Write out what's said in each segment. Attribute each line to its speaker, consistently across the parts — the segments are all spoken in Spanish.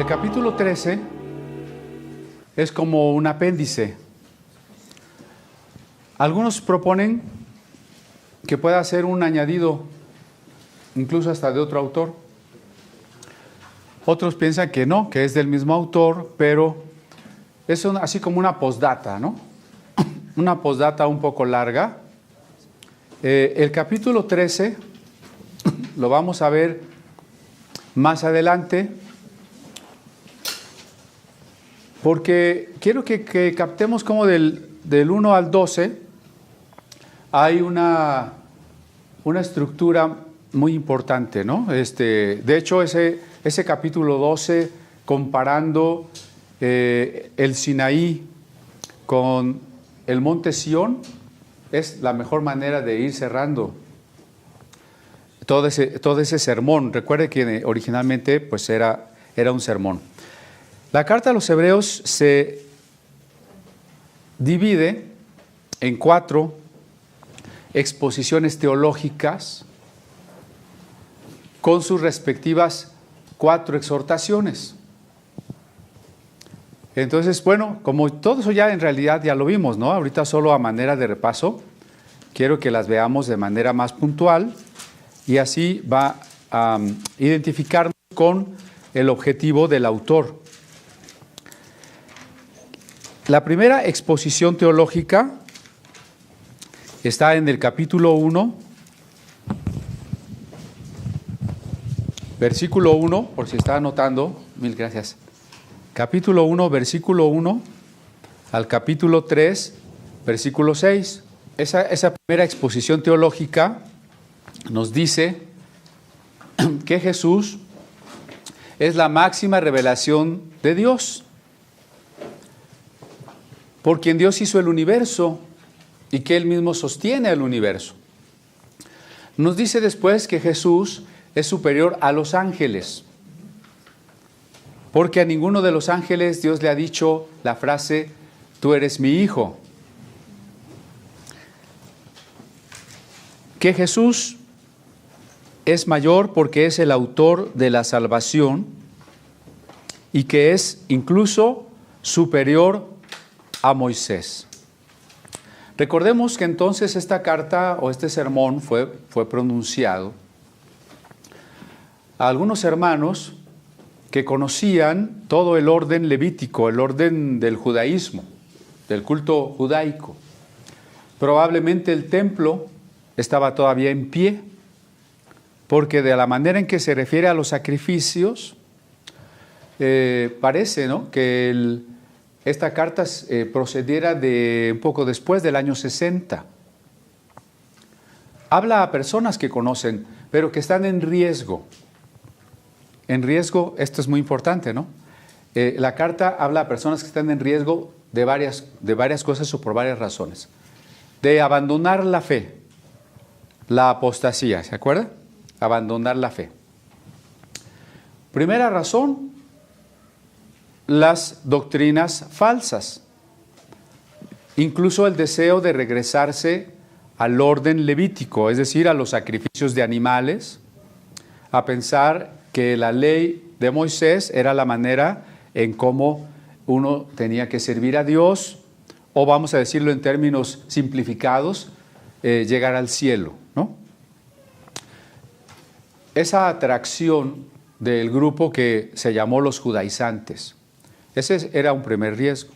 Speaker 1: El capítulo 13 es como un apéndice. Algunos proponen que pueda ser un añadido, incluso hasta de otro autor. Otros piensan que no, que es del mismo autor, pero es así como una postdata, ¿no? Una postdata un poco larga. El capítulo 13 lo vamos a ver más adelante, porque quiero que captemos cómo del 1 al 12 hay una estructura muy importante, ¿no? De hecho, ese capítulo 12, comparando el Sinaí con el monte Sión, es la mejor manera de ir cerrando todo ese sermón. Recuerde que originalmente pues era un sermón. La carta a los Hebreos se divide en 4 exposiciones teológicas con sus respectivas 4 exhortaciones. Entonces, bueno, como todo eso ya en realidad ya lo vimos, ¿no? Ahorita solo a manera de repaso, quiero que las veamos de manera más puntual y así va a identificarnos con el objetivo del autor. La primera exposición teológica está en el capítulo 1, versículo 1, por si está anotando, mil gracias. Capítulo 1, versículo 1 al capítulo 3, versículo 6. Esa primera exposición teológica nos dice que Jesús es la máxima revelación de Dios, por quien Dios hizo el universo y que Él mismo sostiene el universo. Nos dice después que Jesús es superior a los ángeles, porque a ninguno de los ángeles Dios le ha dicho la frase, tú eres mi hijo. Que Jesús es mayor porque es el autor de la salvación y que es incluso superior a Moisés. Recordemos que entonces esta carta o este sermón fue pronunciado a algunos hermanos que conocían todo el orden levítico, el orden del judaísmo, del culto judaico. Probablemente el templo estaba todavía en pie, porque de la manera en que se refiere a los sacrificios, parece, ¿no?, que esta carta procediera de un poco después del año 60. Habla a personas que conocen, pero que están en riesgo. En riesgo, esto es muy importante, ¿no? La carta habla a personas que están en riesgo de varias cosas o por varias razones. De abandonar la fe, la apostasía, ¿se acuerda? Abandonar la fe. Primera razón, las doctrinas falsas. Incluso el deseo de regresarse al orden levítico, es decir, a los sacrificios de animales, a pensar que la ley de Moisés era la manera en cómo uno tenía que servir a Dios, o vamos a decirlo en términos simplificados, llegar al cielo, ¿no? Esa atracción del grupo que se llamó los judaizantes, ese era un primer riesgo.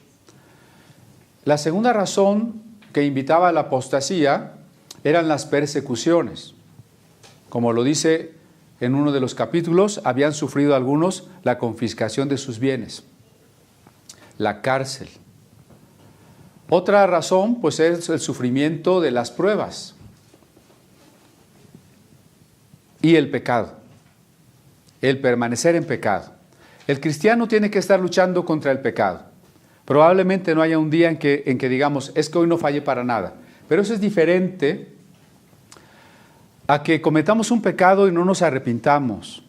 Speaker 1: La segunda razón que invitaba a la apostasía eran las persecuciones. Como lo dice en uno de los capítulos, habían sufrido algunos la confiscación de sus bienes, la cárcel. Otra razón, pues, es el sufrimiento de las pruebas y el pecado, el permanecer en pecado. El cristiano tiene que estar luchando contra el pecado. Probablemente no haya un día en que digamos, es que hoy no fallé para nada, pero eso es diferente a que cometamos un pecado y no nos arrepintamos.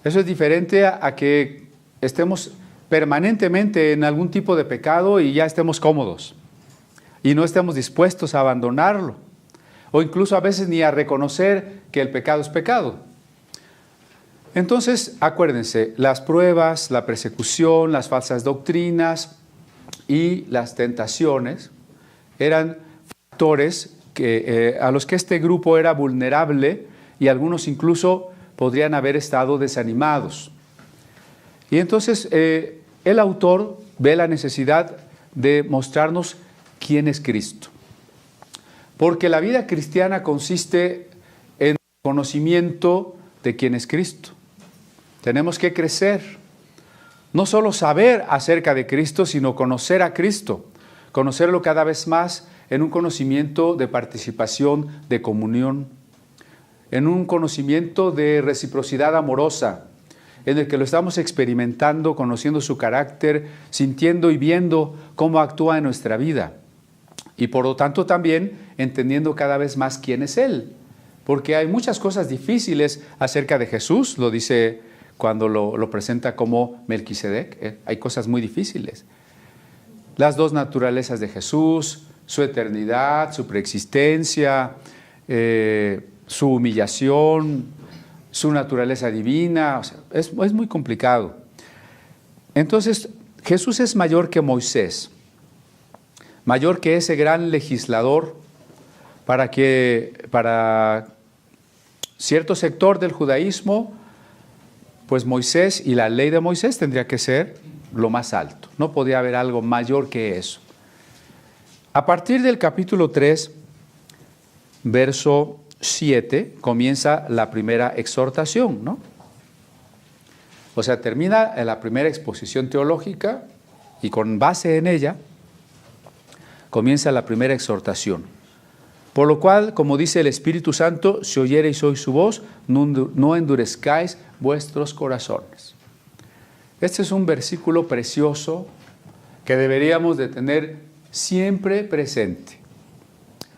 Speaker 1: Eso es diferente a que estemos permanentemente en algún tipo de pecado y ya estemos cómodos y no estemos dispuestos a abandonarlo, o incluso a veces ni a reconocer que el pecado es pecado. Entonces, acuérdense, las pruebas, la persecución, las falsas doctrinas y las tentaciones eran factores a los que este grupo era vulnerable y algunos incluso podrían haber estado desanimados. Y entonces el autor ve la necesidad de mostrarnos quién es Cristo. Porque la vida cristiana consiste en el conocimiento de quién es Cristo. Tenemos que crecer, no solo saber acerca de Cristo, sino conocer a Cristo, conocerlo cada vez más en un conocimiento de participación, de comunión, en un conocimiento de reciprocidad amorosa, en el que lo estamos experimentando, conociendo su carácter, sintiendo y viendo cómo actúa en nuestra vida. Y por lo tanto también entendiendo cada vez más quién es Él. Porque hay muchas cosas difíciles acerca de Jesús, lo dice cuando lo presenta como Melquisedec. Hay cosas muy difíciles. Las dos naturalezas de Jesús, su eternidad, su preexistencia, su humillación, su naturaleza divina. O sea, es muy complicado. Entonces, Jesús es mayor que Moisés, mayor que ese gran legislador para cierto sector del judaísmo, pues Moisés y la ley de Moisés tendría que ser lo más alto. No podía haber algo mayor que eso. A partir del capítulo 3, verso 7, comienza la primera exhortación, ¿no? O sea, termina la primera exposición teológica y con base en ella comienza la primera exhortación. Por lo cual, como dice el Espíritu Santo, si oyereis hoy su voz, no endurezcáis vuestros corazones. Este es un versículo precioso que deberíamos de tener siempre presente.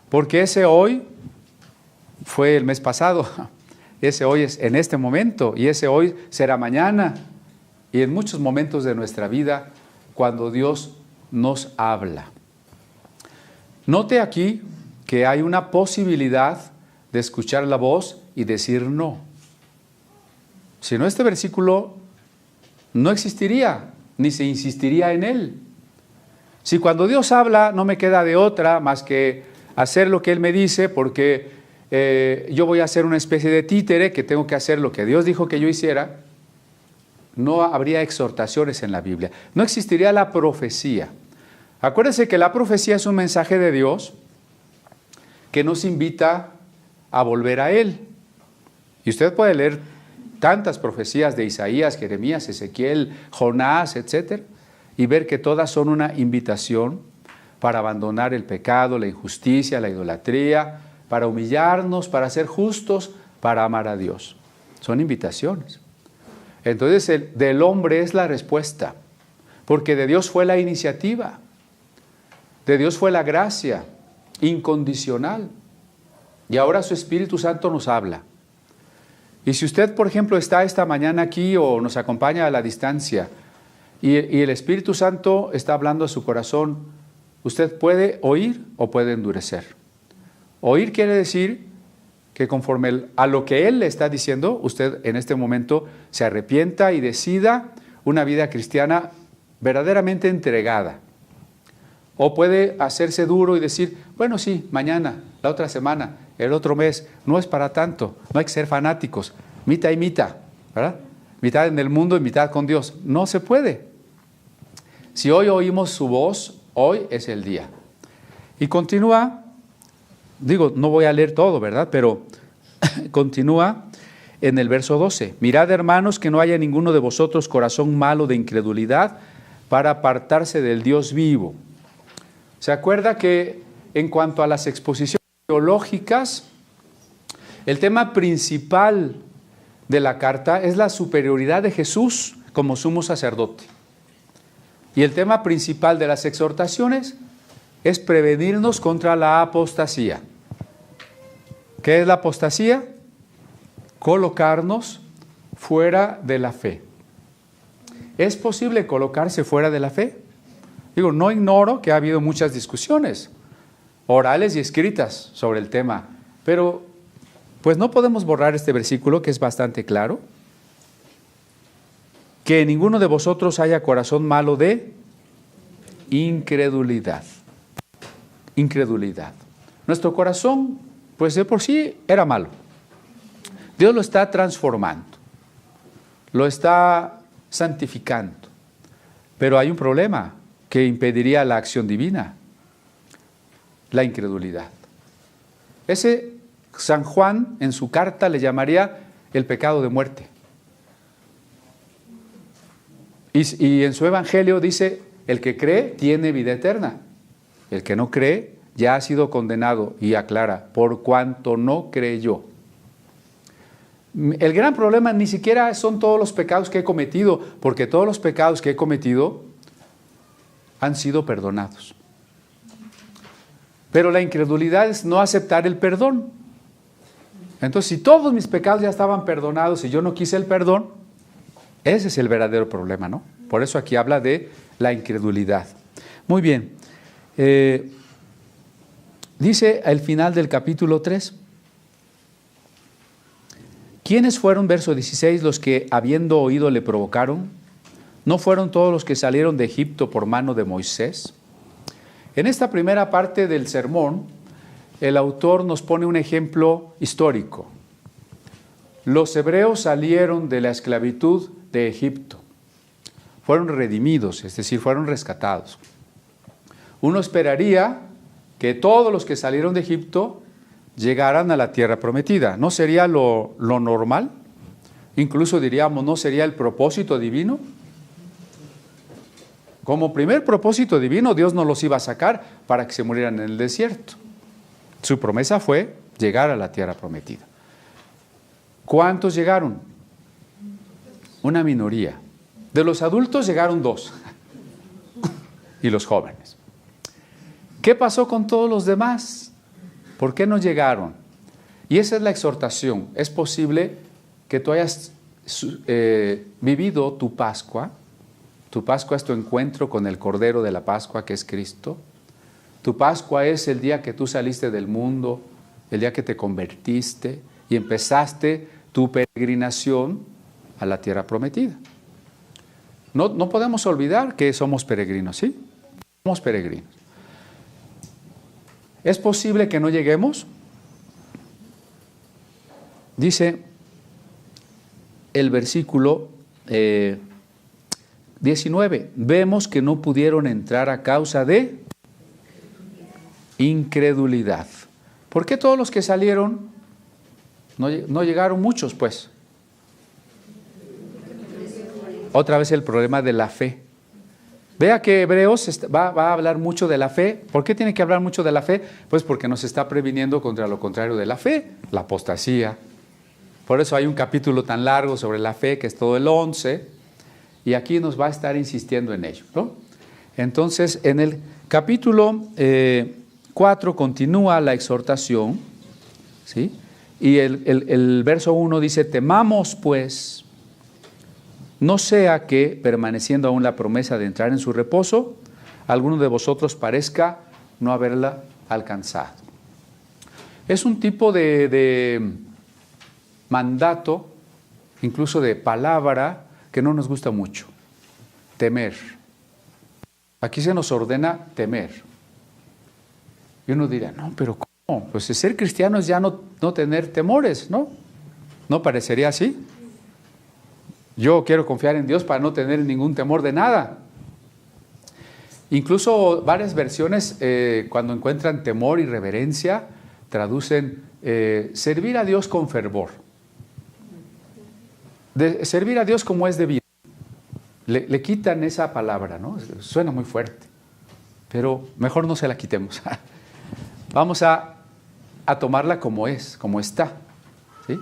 Speaker 1: Porque ese hoy fue el mes pasado, ese hoy es en este momento y ese hoy será mañana y en muchos momentos de nuestra vida cuando Dios nos habla. Note aquí que hay una posibilidad de escuchar la voz y decir no. Si no, este versículo no existiría, ni se insistiría en él. Si cuando Dios habla no me queda de otra más que hacer lo que Él me dice, porque yo voy a hacer una especie de títere que tengo que hacer lo que Dios dijo que yo hiciera, no habría exhortaciones en la Biblia. No existiría la profecía. Acuérdense que la profecía es un mensaje de Dios que nos invita a volver a Él. Y usted puede leer tantas profecías de Isaías, Jeremías, Ezequiel, Jonás, etc., y ver que todas son una invitación para abandonar el pecado, la injusticia, la idolatría, para humillarnos, para ser justos, para amar a Dios. Son invitaciones. Entonces, del hombre es la respuesta, porque de Dios fue la iniciativa, de Dios fue la gracia incondicional, y ahora su Espíritu Santo nos habla. Y si usted, por ejemplo, está esta mañana aquí o nos acompaña a la distancia, y el Espíritu Santo está hablando a su corazón, usted puede oír o puede endurecer. Oír quiere decir que conforme a lo que Él le está diciendo, usted en este momento se arrepienta y decida una vida cristiana verdaderamente entregada. O puede hacerse duro y decir, bueno, sí, mañana, la otra semana, el otro mes, no es para tanto, no hay que ser fanáticos, mitad y mitad, ¿verdad? Mitad en el mundo y mitad con Dios. No se puede. Si hoy oímos su voz, hoy es el día. Y continúa, digo, no voy a leer todo, ¿verdad? Pero continúa en el verso 12. Mirad, hermanos, que no haya ninguno de vosotros corazón malo de incredulidad para apartarse del Dios vivo. ¿Se acuerda que en cuanto a las exposiciones teológicas, el tema principal de la carta es la superioridad de Jesús como sumo sacerdote? Y el tema principal de las exhortaciones es prevenirnos contra la apostasía. ¿Qué es la apostasía? Colocarnos fuera de la fe. ¿Es posible colocarse fuera de la fe? Digo, no ignoro que ha habido muchas discusiones, orales y escritas sobre el tema, pero pues no podemos borrar este versículo que es bastante claro. que ninguno de vosotros haya corazón malo de incredulidad. Incredulidad. Nuestro corazón, pues de por sí era malo. Dios lo está transformando, lo está santificando. Pero hay un problema que impediría la acción divina: la incredulidad. Ese San Juan en su carta le llamaría el pecado de muerte. Y en su evangelio dice: el que cree tiene vida eterna. El que no cree ya ha sido condenado, y aclara: por cuanto no creyó. El gran problema ni siquiera son todos los pecados que he cometido, porque todos los pecados que he cometido han sido perdonados. Pero la incredulidad es no aceptar el perdón. Entonces, si todos mis pecados ya estaban perdonados y yo no quise el perdón, ese es el verdadero problema, ¿no? Por eso aquí habla de la incredulidad. Muy bien. Dice al final del capítulo 3. ¿Quiénes fueron, verso 16, los que habiendo oído le provocaron? ¿No fueron todos los que salieron de Egipto por mano de Moisés? En esta primera parte del sermón, el autor nos pone un ejemplo histórico. Los hebreos salieron de la esclavitud de Egipto. Fueron redimidos, es decir, fueron rescatados. Uno esperaría que todos los que salieron de Egipto llegaran a la tierra prometida. ¿No sería lo normal? Incluso diríamos, ¿no sería el propósito divino? Como primer propósito divino, Dios no los iba a sacar para que se murieran en el desierto. Su promesa fue llegar a la tierra prometida. ¿Cuántos llegaron? Una minoría. De los adultos llegaron 2. Y los jóvenes. ¿Qué pasó con todos los demás? ¿Por qué no llegaron? Y esa es la exhortación. Es posible que tú hayas vivido tu Pascua. Tu Pascua es tu encuentro con el Cordero de la Pascua, que es Cristo. Tu Pascua es el día que tú saliste del mundo, el día que te convertiste y empezaste tu peregrinación a la tierra prometida. No podemos olvidar que somos peregrinos, ¿sí? Somos peregrinos. ¿Es posible que no lleguemos? Dice el versículo 19. Vemos que no pudieron entrar a causa de incredulidad. ¿Por qué todos los que salieron no llegaron? Muchos, pues. Otra vez el problema de la fe. Vea que Hebreos va a hablar mucho de la fe. ¿Por qué tiene que hablar mucho de la fe? Pues porque nos está previniendo contra lo contrario de la fe, la apostasía. Por eso hay un capítulo tan largo sobre la fe, que es todo el 11, y aquí nos va a estar insistiendo en ello, ¿no? Entonces, en el capítulo 4 continúa la exhortación, ¿sí? Y el verso 1 dice: temamos pues, no sea que, permaneciendo aún la promesa de entrar en su reposo, alguno de vosotros parezca no haberla alcanzado. Es un tipo de mandato, incluso de palabra, que no nos gusta mucho. Temer. Aquí se nos ordena temer. Y uno dirá: no, pero ¿cómo? Pues ser cristiano es ya no tener temores, ¿no? ¿No parecería así? Yo quiero confiar en Dios para no tener ningún temor de nada. Incluso varias versiones, cuando encuentran temor y reverencia, traducen servir a Dios con fervor. Servir a Dios como es debido. Le quitan esa palabra, ¿no? Suena muy fuerte, pero mejor no se la quitemos. Vamos a tomarla como es, como está, ¿sí?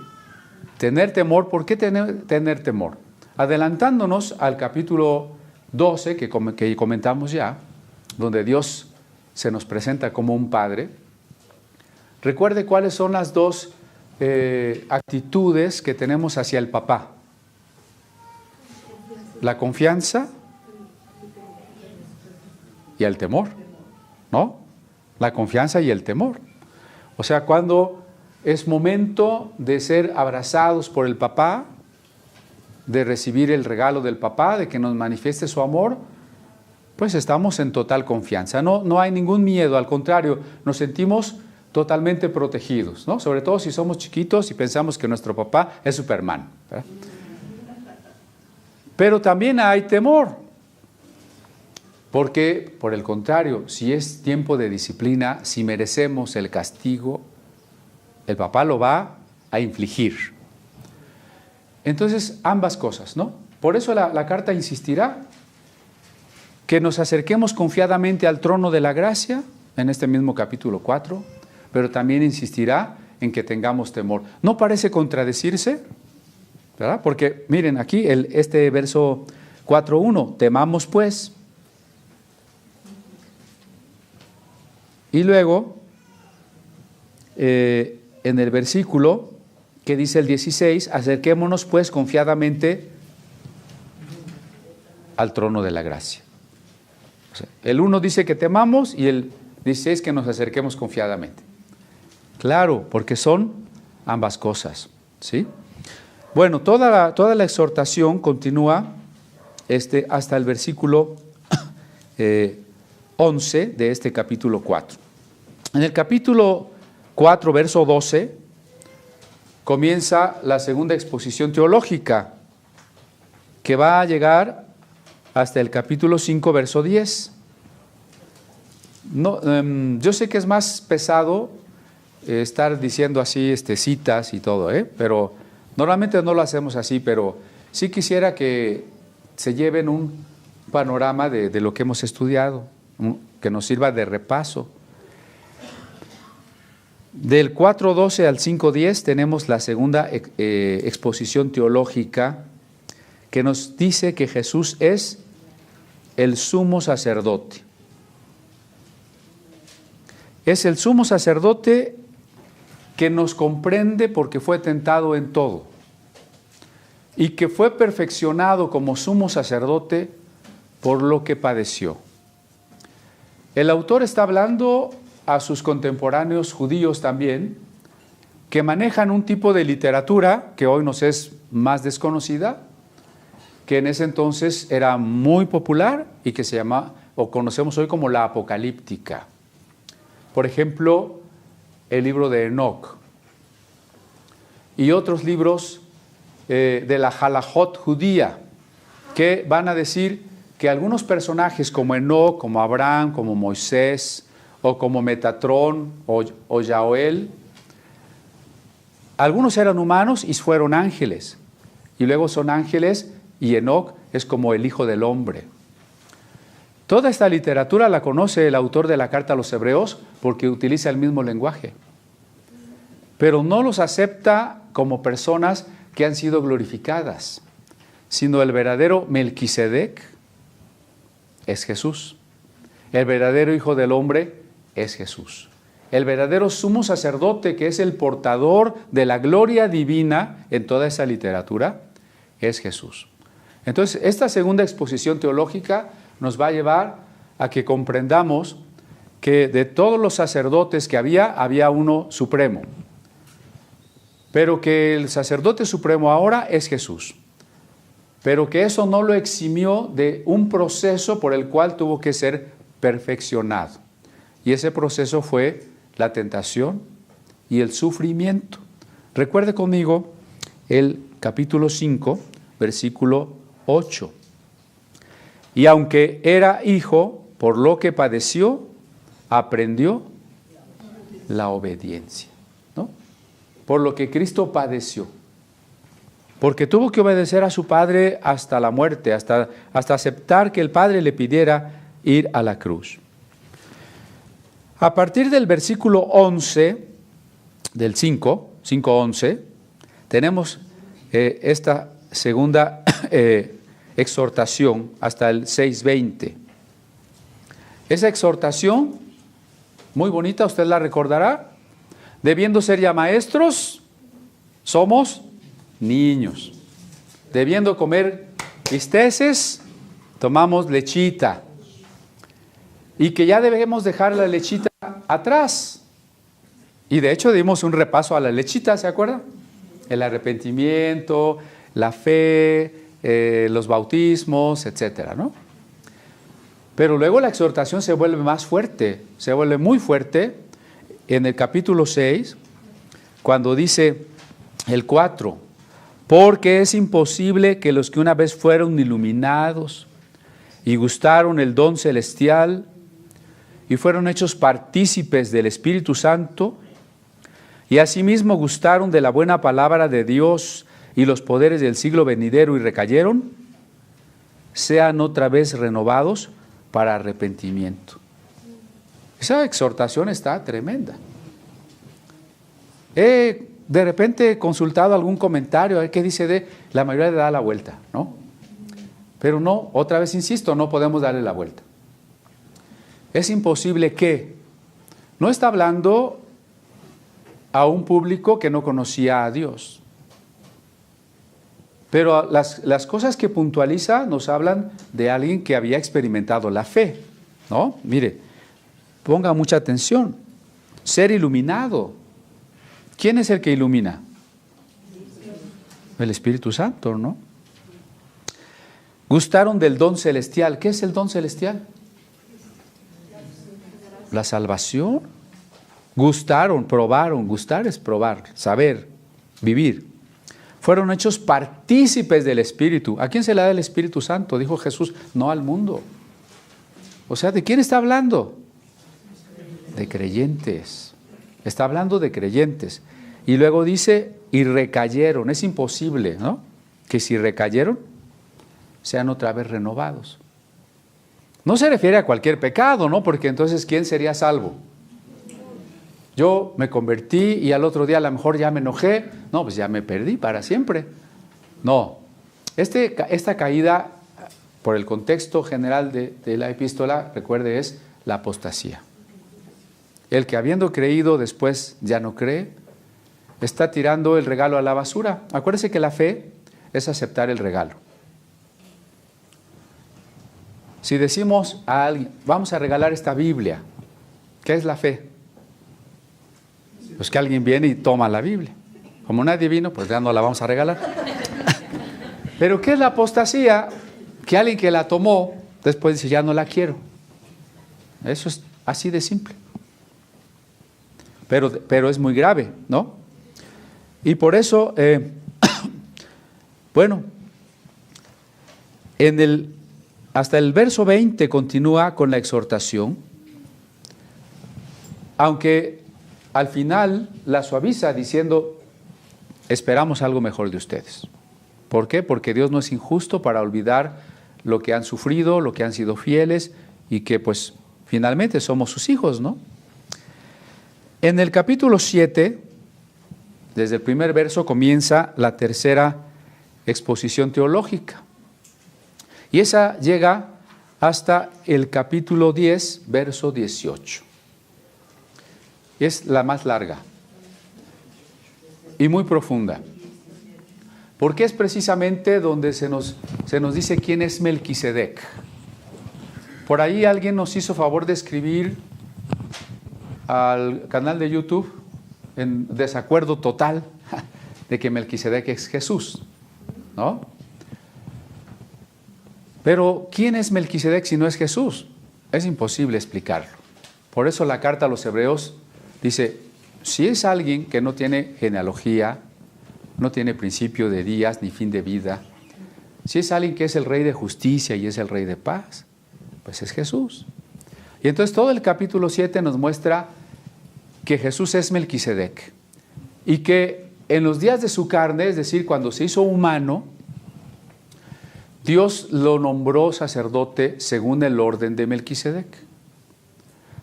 Speaker 1: Tener temor. ¿Por qué tener temor? Adelantándonos al capítulo 12 que comentamos ya, donde Dios se nos presenta como un padre. Recuerde cuáles son las dos actitudes que tenemos hacia el papá. La confianza y el temor, ¿no? La confianza y el temor. O sea, cuando es momento de ser abrazados por el papá, de recibir el regalo del papá, de que nos manifieste su amor, pues estamos en total confianza. No hay ningún miedo, al contrario, nos sentimos totalmente protegidos, ¿no? Sobre todo si somos chiquitos y pensamos que nuestro papá es Superman, ¿verdad? Pero también hay temor, porque por el contrario, si es tiempo de disciplina, si merecemos el castigo, el papá lo va a infligir. Entonces, ambas cosas, ¿no? Por eso la carta insistirá que nos acerquemos confiadamente al trono de la gracia, en este mismo capítulo 4, pero también insistirá en que tengamos temor. ¿No parece contradecirse? ¿Verdad? Porque miren aquí este verso 4.1, temamos pues. Y luego, en el versículo que dice el 16, acerquémonos pues confiadamente al trono de la gracia. O sea, el 1 dice que temamos y el 16 que nos acerquemos confiadamente. Claro, porque son ambas cosas, ¿sí? Bueno, toda la exhortación continúa hasta el versículo 11 de este capítulo 4. En el capítulo 4, verso 12, comienza la segunda exposición teológica, que va a llegar hasta el capítulo 5, verso 10. Yo sé que es más pesado estar diciendo así citas y todo, pero normalmente no lo hacemos así, pero sí quisiera que se lleven un panorama de lo que hemos estudiado, que nos sirva de repaso. Del 4.12 al 5.10 tenemos la segunda exposición teológica que nos dice que Jesús es el sumo sacerdote. Es el sumo sacerdote que nos comprende porque fue tentado en todo y que fue perfeccionado como sumo sacerdote por lo que padeció. El autor está hablando a sus contemporáneos judíos también, que manejan un tipo de literatura que hoy nos es más desconocida, que en ese entonces era muy popular y que se llama, o conocemos hoy como la apocalíptica. Por ejemplo, el libro de Enoc y otros libros de la Halajot judía, que van a decir que algunos personajes como Enoc, como Abraham, como Moisés, o como Metatrón o Yaoel, algunos eran humanos y fueron ángeles, y luego son ángeles, y Enoc es como el Hijo del Hombre. Toda esta literatura la conoce el autor de la carta a los Hebreos porque utiliza el mismo lenguaje, pero no los acepta como personas que han sido glorificadas, sino el verdadero Melquisedec es Jesús. El verdadero Hijo del Hombre es Jesús. El verdadero sumo sacerdote, que es el portador de la gloria divina en toda esa literatura, es Jesús. Entonces, esta segunda exposición teológica nos va a llevar a que comprendamos que de todos los sacerdotes que había uno supremo, pero que el sacerdote supremo ahora es Jesús, pero que eso no lo eximió de un proceso por el cual tuvo que ser perfeccionado. Y ese proceso fue la tentación y el sufrimiento. Recuerde conmigo el capítulo 5, versículo 8. Y aunque era hijo, por lo que padeció, aprendió la obediencia, ¿no? Por lo que Cristo padeció. Porque tuvo que obedecer a su Padre hasta la muerte, hasta aceptar que el Padre le pidiera ir a la cruz. A partir del versículo 11, del 5:11, tenemos esta segunda exhortación hasta el 6:20. Esa exhortación, muy bonita, usted la recordará. Debiendo ser ya maestros, somos niños. Debiendo comer bisteces, tomamos lechita. Y que ya debemos dejar la lechita atrás. Y de hecho dimos un repaso a la lechita, ¿se acuerdan? El arrepentimiento, la fe, los bautismos, etcétera, ¿no? Pero luego la exhortación se vuelve más fuerte, se vuelve muy fuerte en el capítulo 6, cuando dice el 4, porque es imposible que los que una vez fueron iluminados y gustaron el don celestial y fueron hechos partícipes del Espíritu Santo y asimismo gustaron de la buena palabra de Dios y los poderes del siglo venidero y recayeron, sean otra vez renovados para arrepentimiento. Esa exhortación está tremenda. He de repente consultado algún comentario, a ver qué dice de la mayoría le da la vuelta, ¿no? Pero no, otra vez insisto, no podemos darle la vuelta. Es imposible que, no está hablando a un público que no conocía a Dios. Pero las cosas que puntualiza nos hablan de alguien que había experimentado la fe, ¿no? Mire, ponga mucha atención. Ser iluminado. ¿Quién es el que ilumina? El Espíritu Santo, ¿no? Gustaron del don celestial. ¿Qué es el don celestial? La salvación. Gustaron, probaron. Gustar es probar, saber, vivir. Fueron hechos partícipes del Espíritu. ¿A quién se le da el Espíritu Santo? Dijo Jesús, no al mundo. O sea, ¿de quién está hablando? De creyentes. Está hablando de creyentes. Y luego dice, y recayeron. Es imposible, ¿no? Que si recayeron, sean otra vez renovados. No se refiere a cualquier pecado, ¿no? Porque entonces, ¿quién sería salvo? Yo me convertí y al otro día a lo mejor ya me enojé. No, pues ya me perdí para siempre. No. Esta caída, por el contexto general de la epístola, recuerde, es la apostasía. El que habiendo creído después ya no cree, está tirando el regalo a la basura. Acuérdese que la fe es aceptar el regalo. Si decimos a alguien, vamos a regalar esta Biblia, ¿qué es la fe? Pues que alguien viene y toma la Biblia. Como nadie vino, pues ya no la vamos a regalar. Pero ¿qué es la apostasía? Que alguien que la tomó, después dice, ya no la quiero. Eso es así de simple. Pero es muy grave, ¿no? Y por eso, bueno, hasta el verso 20 continúa con la exhortación, aunque al final la suaviza diciendo, esperamos algo mejor de ustedes. ¿Por qué? Porque Dios no es injusto para olvidar lo que han sufrido, lo que han sido fieles y que pues finalmente somos sus hijos, ¿no? En el capítulo 7, desde el primer verso comienza la tercera exposición teológica. Y esa llega hasta el capítulo 10, verso 18. Es la más larga y muy profunda, porque es precisamente donde se nos dice quién es Melquisedec. Por ahí alguien nos hizo favor de escribir al canal de YouTube en desacuerdo total de que Melquisedec es Jesús, ¿no? Pero ¿quién es Melquisedec si no es Jesús? Es imposible explicarlo. Por eso la carta a los Hebreos dice, si es alguien que no tiene genealogía, no tiene principio de días ni fin de vida, si es alguien que es el Rey de justicia y es el Rey de paz, pues es Jesús. Y entonces todo el capítulo 7 nos muestra que Jesús es Melquisedec y que en los días de su carne, es decir, cuando se hizo humano, Dios lo nombró sacerdote según el orden de Melquisedec.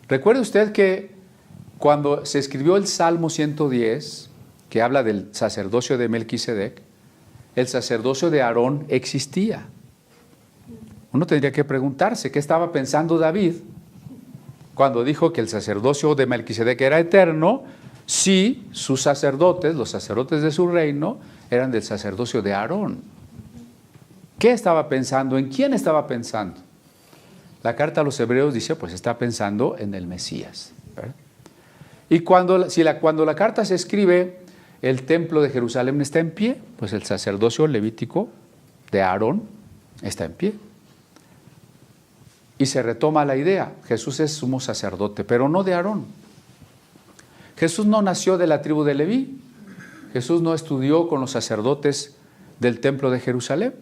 Speaker 1: Recuerde usted que cuando se escribió el Salmo 110, que habla del sacerdocio de Melquisedec, el sacerdocio de Aarón existía. Uno tendría que preguntarse, ¿qué estaba pensando David cuando dijo que el sacerdocio de Melquisedec era eterno, si sus sacerdotes, los sacerdotes de su reino, eran del sacerdocio de Aarón? ¿Qué estaba pensando? ¿En quién estaba pensando? La carta a los Hebreos dice, pues está pensando en el Mesías, ¿verdad? Y cuando la carta se escribe, el templo de Jerusalén está en pie, pues el sacerdocio levítico de Aarón está en pie. Y se retoma la idea, Jesús es sumo sacerdote, pero no de Aarón. Jesús no nació de la tribu de Leví, Jesús no estudió con los sacerdotes del templo de Jerusalén,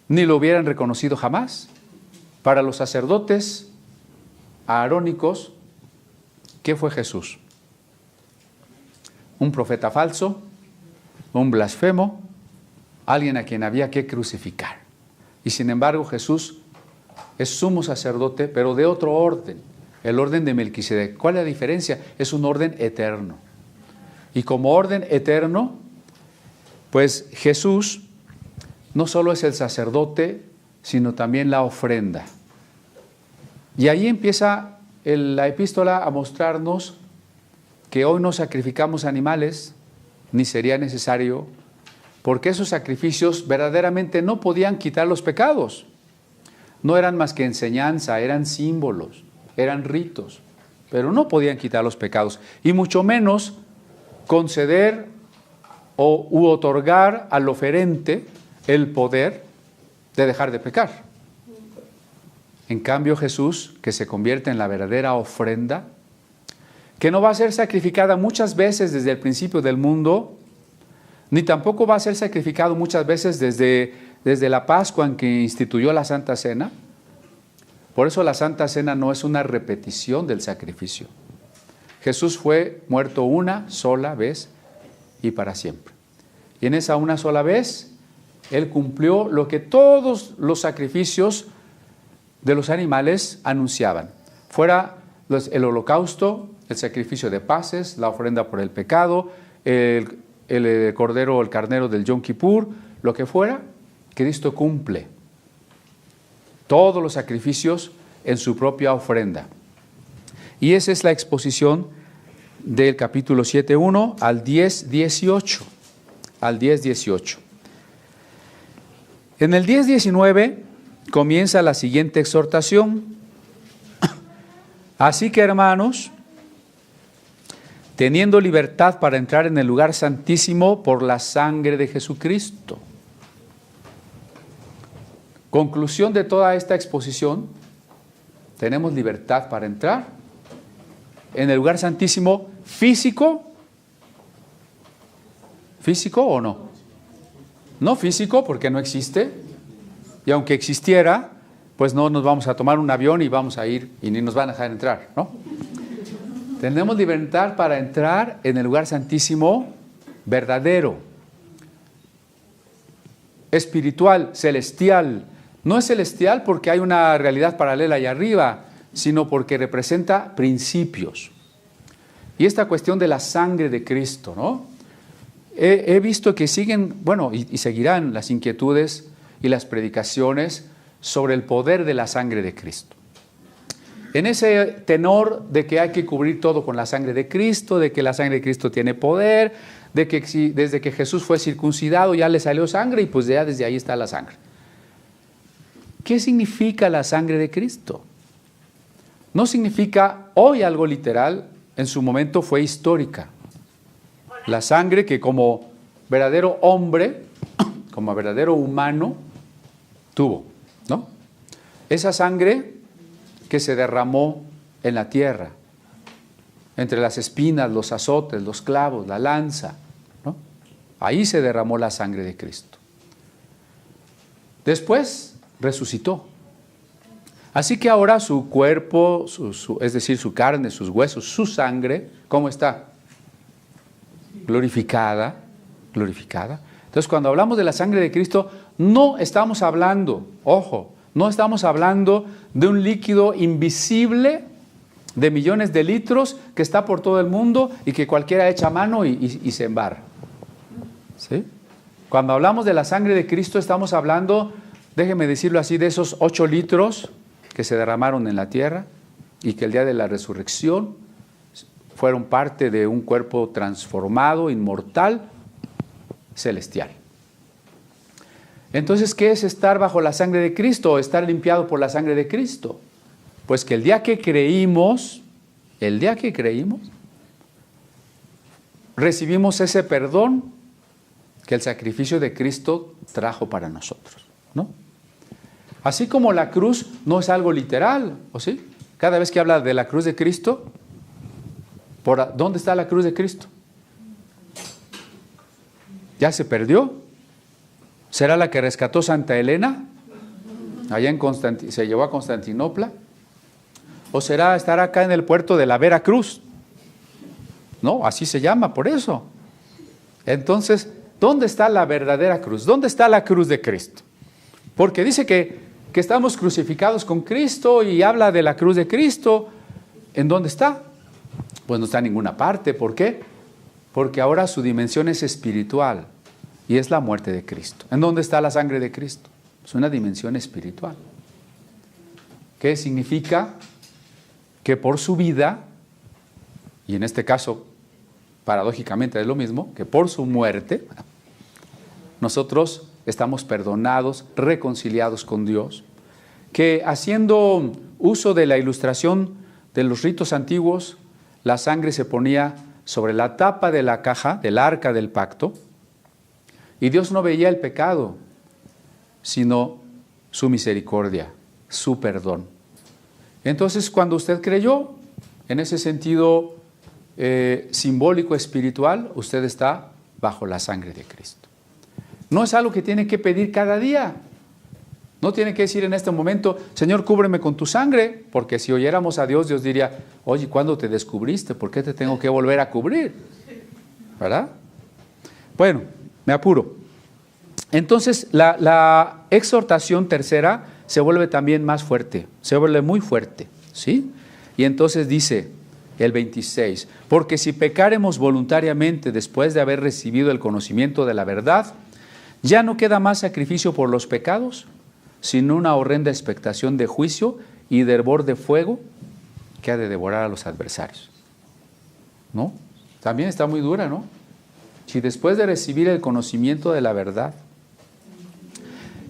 Speaker 1: ni lo hubieran reconocido jamás. Para los sacerdotes aarónicos, ¿qué fue Jesús? Un profeta falso, un blasfemo, alguien a quien había que crucificar. Y sin embargo Jesús es sumo sacerdote, pero de otro orden, el orden de Melquisedec. ¿Cuál es la diferencia? Es un orden eterno. Y como orden eterno, pues Jesús no solo es el sacerdote, sino también la ofrenda. Y ahí empieza la epístola a mostrarnos que hoy no sacrificamos animales, ni sería necesario, porque esos sacrificios verdaderamente no podían quitar los pecados. No eran más que enseñanza, eran símbolos, eran ritos, pero no podían quitar los pecados, y mucho menos conceder u otorgar al oferente el poder de dejar de pecar. En cambio Jesús, que se convierte en la verdadera ofrenda, que no va a ser sacrificada muchas veces desde el principio del mundo, ni tampoco va a ser sacrificado muchas veces desde la Pascua en que instituyó la Santa Cena. Por eso la Santa Cena no es una repetición del sacrificio. Jesús fue muerto una sola vez y para siempre. Y en esa una sola vez, Él cumplió lo que todos los sacrificios de los animales anunciaban. Fuera el holocausto, el sacrificio de paces, la ofrenda por el pecado, el cordero o el carnero del Yom Kippur, lo que fuera, Cristo cumple todos los sacrificios en su propia ofrenda. Y esa es la exposición del capítulo 7:1 al 10:18. Al 10:18. En el 10:19 comienza la siguiente exhortación. Así que, hermanos, teniendo libertad para entrar en el lugar santísimo por la sangre de Jesucristo. Conclusión de toda esta exposición, tenemos libertad para entrar en el lugar santísimo físico. ¿Físico o no? No físico porque no existe, y aunque existiera, pues no nos vamos a tomar un avión y vamos a ir y ni nos van a dejar entrar, ¿no? Tenemos libertad para entrar en el lugar santísimo verdadero, espiritual, celestial. No es celestial porque hay una realidad paralela allá arriba, sino porque representa principios. Y esta cuestión de la sangre de Cristo, ¿no? He visto que siguen, bueno, y seguirán las inquietudes y las predicaciones sobre el poder de la sangre de Cristo. En ese tenor de que hay que cubrir todo con la sangre de Cristo, de que la sangre de Cristo tiene poder, de que desde que Jesús fue circuncidado ya le salió sangre y pues ya desde ahí está la sangre. ¿Qué significa la sangre de Cristo? No significa hoy algo literal, en su momento fue histórica. La sangre que como verdadero hombre, como verdadero humano, tuvo, ¿no? Esa sangre que se derramó en la tierra, entre las espinas, los azotes, los clavos, la lanza, ¿no? Ahí se derramó la sangre de Cristo. Después resucitó. Así que ahora su cuerpo, es decir, su carne, sus huesos, su sangre, ¿cómo está? Glorificada, glorificada. Entonces, cuando hablamos de la sangre de Cristo, no estamos hablando, ojo, no estamos hablando de un líquido invisible de millones de litros que está por todo el mundo y que cualquiera echa mano y se embarra. ¿Sí? Cuando hablamos de la sangre de Cristo, estamos hablando, déjeme decirlo así, de esos 8 litros que se derramaron en la tierra y que el día de la resurrección fueron parte de un cuerpo transformado, inmortal, celestial. Entonces, ¿qué es estar bajo la sangre de Cristo o estar limpiado por la sangre de Cristo? Pues que el día que creímos, recibimos ese perdón que el sacrificio de Cristo trajo para nosotros, ¿no? Así como la cruz no es algo literal, ¿o sí? Cada vez que habla de la cruz de Cristo, ¿dónde está la cruz de Cristo? ¿Ya se perdió? ¿Será la que rescató Santa Elena? Allá en se llevó a Constantinopla. ¿O será estar acá en el puerto de la Veracruz? No, así se llama, por eso. Entonces, ¿dónde está la verdadera cruz? ¿Dónde está la cruz de Cristo? Porque dice que estamos crucificados con Cristo y habla de la cruz de Cristo. ¿En dónde está? Pues no está en ninguna parte. ¿Por qué? Porque ahora su dimensión es espiritual y es la muerte de Cristo. ¿En dónde está la sangre de Cristo? Es una dimensión espiritual. ¿Qué significa? Que por su vida, y en este caso paradójicamente es lo mismo, que por su muerte, nosotros estamos perdonados, reconciliados con Dios, que haciendo uso de la ilustración de los ritos antiguos, la sangre se ponía sobre la tapa de la caja, del arca del pacto, y Dios no veía el pecado, sino su misericordia, su perdón. Entonces, cuando usted creyó, en ese sentido simbólico, espiritual, usted está bajo la sangre de Cristo. No es algo que tiene que pedir cada día. No tiene que decir en este momento, Señor, cúbreme con tu sangre, porque si oyéramos a Dios, Dios diría, oye, ¿cuándo te descubriste? ¿Por qué te tengo que volver a cubrir? ¿Verdad? Bueno, me apuro. Entonces, la exhortación tercera se vuelve también más fuerte, se vuelve muy fuerte, ¿sí? Y entonces dice el 26, porque si pecáremos voluntariamente después de haber recibido el conocimiento de la verdad, ya no queda más sacrificio por los pecados, sino una horrenda expectación de juicio y de hervor de fuego que ha de devorar a los adversarios. ¿No? También está muy dura, ¿no? Si después de recibir el conocimiento de la verdad,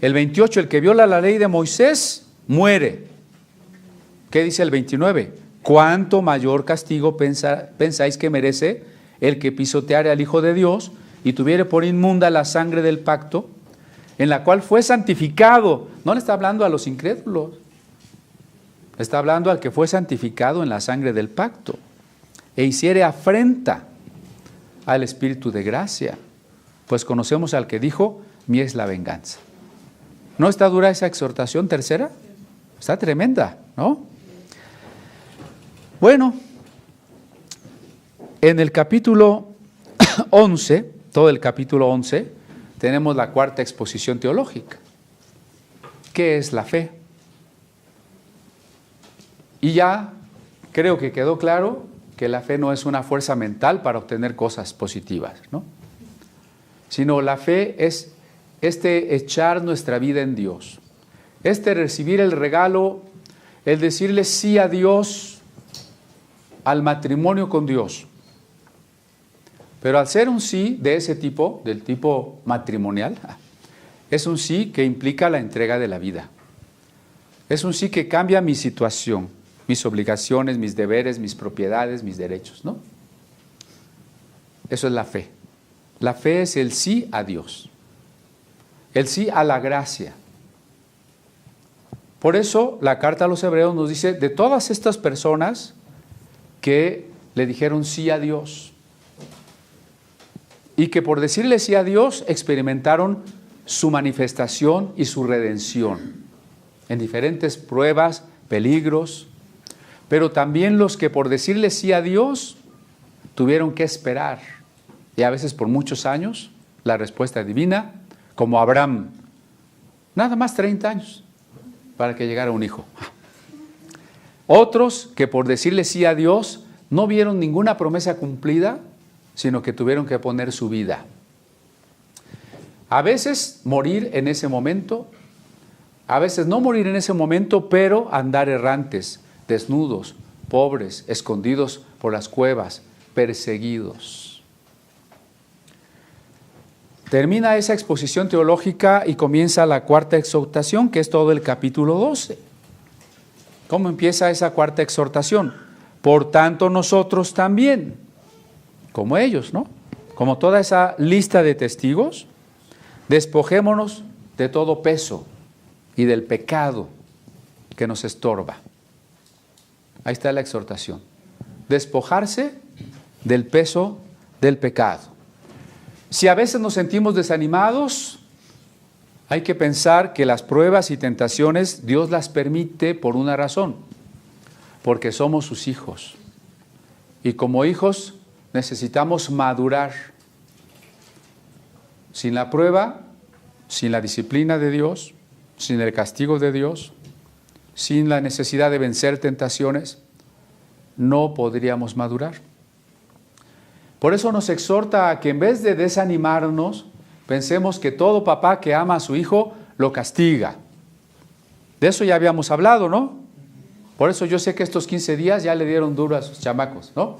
Speaker 1: el 28, el que viola la ley de Moisés, muere. ¿Qué dice el 29? ¿Cuánto mayor castigo pensáis que merece el que pisoteare al Hijo de Dios y tuviere por inmunda la sangre del pacto, en la cual fue santificado? No le está hablando a los incrédulos, le está hablando al que fue santificado en la sangre del pacto, e hiciere afrenta al Espíritu de gracia, pues conocemos al que dijo, mía es la venganza. ¿No está dura esa exhortación tercera? Está tremenda, ¿no? Bueno, en el capítulo 11, todo el capítulo 11, tenemos la cuarta exposición teológica. ¿Qué es la fe? Y ya creo que quedó claro que la fe no es una fuerza mental para obtener cosas positivas, ¿no? Sino la fe es echar nuestra vida en Dios, recibir el regalo, el decirle sí a Dios, al matrimonio con Dios. Pero al ser un sí de ese tipo, del tipo matrimonial, es un sí que implica la entrega de la vida. Es un sí que cambia mi situación, mis obligaciones, mis deberes, mis propiedades, mis derechos, ¿no? Eso es la fe. La fe es el sí a Dios. El sí a la gracia. Por eso la carta a los Hebreos nos dice de todas estas personas que le dijeron sí a Dios y que por decirle sí a Dios experimentaron su manifestación y su redención en diferentes pruebas, peligros, pero también los que por decirle sí a Dios tuvieron que esperar, y a veces por muchos años, la respuesta divina, como Abraham, nada más 30 años para que llegara un hijo. Otros que por decirle sí a Dios no vieron ninguna promesa cumplida, sino que tuvieron que poner su vida. A veces morir en ese momento, a veces no morir en ese momento, pero andar errantes, desnudos, pobres, escondidos por las cuevas, perseguidos. Termina esa exposición teológica y comienza la cuarta exhortación, que es todo el capítulo 12. ¿Cómo empieza esa cuarta exhortación? Por tanto, nosotros también, como ellos, ¿no? como toda esa lista de testigos, despojémonos de todo peso y del pecado que nos estorba. Ahí está la exhortación. Despojarse del peso del pecado. Si a veces nos sentimos desanimados, hay que pensar que las pruebas y tentaciones Dios las permite por una razón, porque somos sus hijos. Y como hijos necesitamos madurar. Sin la prueba, sin la disciplina de Dios, sin el castigo de Dios, sin la necesidad de vencer tentaciones, no podríamos madurar. Por eso nos exhorta a que en vez de desanimarnos, pensemos que todo papá que ama a su hijo lo castiga. De eso ya habíamos hablado, ¿no? Por eso yo sé que estos 15 días ya le dieron duro a sus chamacos, ¿no?